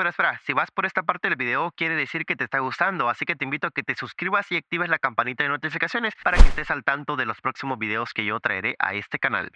Espera. Si vas por esta parte del video, quiere decir que te está gustando, así que te invito a que te suscribas y actives la campanita de notificaciones para que estés al tanto de los próximos videos que yo traeré a este canal.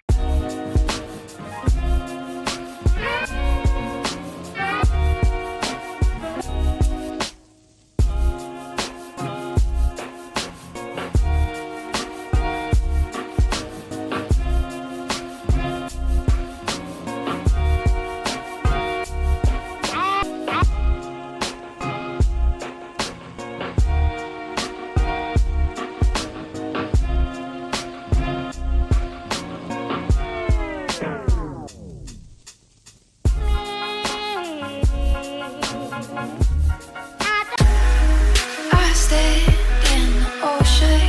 I stand in the ocean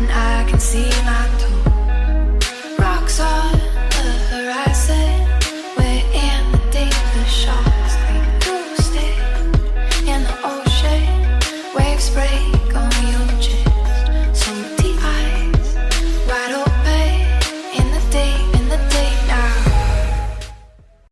and I can see my